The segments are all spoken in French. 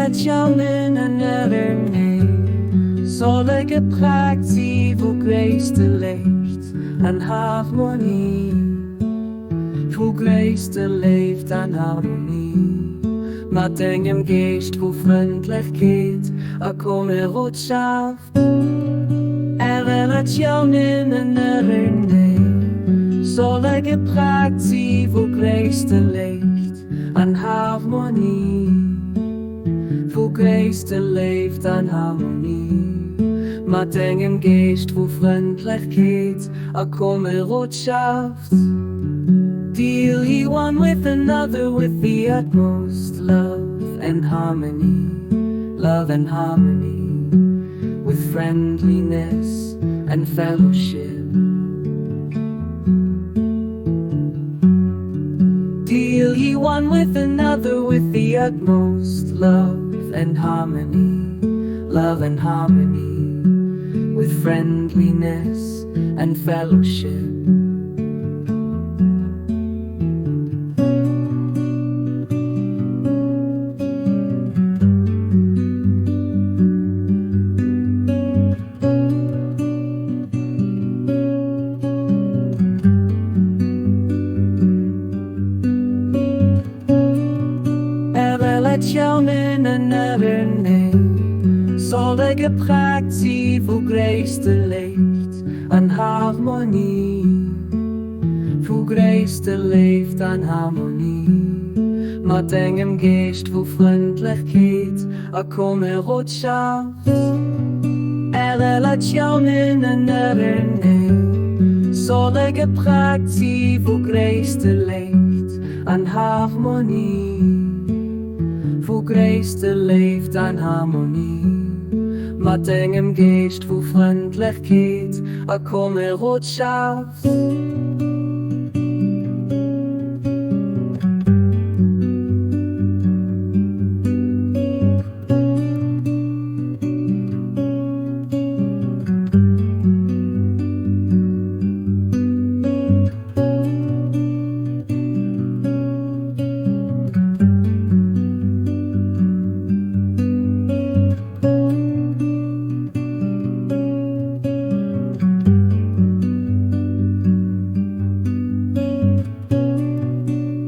relationen ernähren, solle geprägt sie, wo größte Licht an Harmonie, wo größte leeft an Harmonie, mit engem Geist, wo Freundlichkeit a komme Rotschaft, relationen ernähren, solle geprägt sie, wo größte Licht an Harmonie, wo größte leeft an Harmonie, mit engem Geist, wo Freundlichkeit a komme Rotschaft. Deal he one with another with the utmost love and harmony, with friendliness and fellowship. Deal ye one with another with the utmost love and harmony, with friendliness and fellowship. Relationen ernähren, solle geprägt sie, wo größte Licht an Harmonie, wo größte leeft an Harmonie, mit engem Geist, wo Freundlichkeit a komme Rotschaft. Relationen ernähren, solle geprägt sie, wo größte Licht an Harmonie, wo größte leeft an Harmonie, mit engem Geist, wo Freundlichkeit a komme Rotschaft.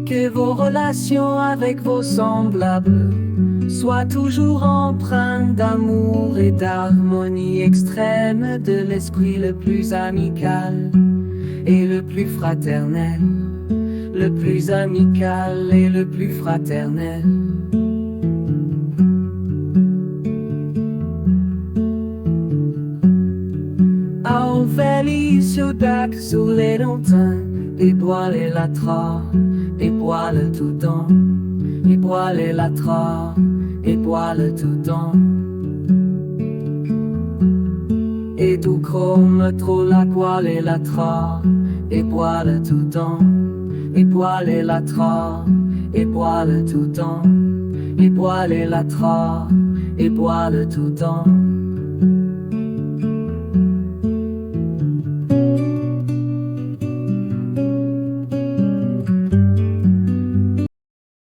Que vos relations avec vos semblables soient toujours empreintes d'amour et d'harmonie extrême, de l'esprit le plus amical et le plus fraternel, le plus amical et le plus fraternel. Au felice dac sur les lointains, des poils et la tra, des poils tout temps, des poils et la tra, des poils tout temps. Et tout chrome trop la poil et la tra, des poils tout temps, des poils et la tra, des poils tout temps, des poils et la tra, des poils tout temps.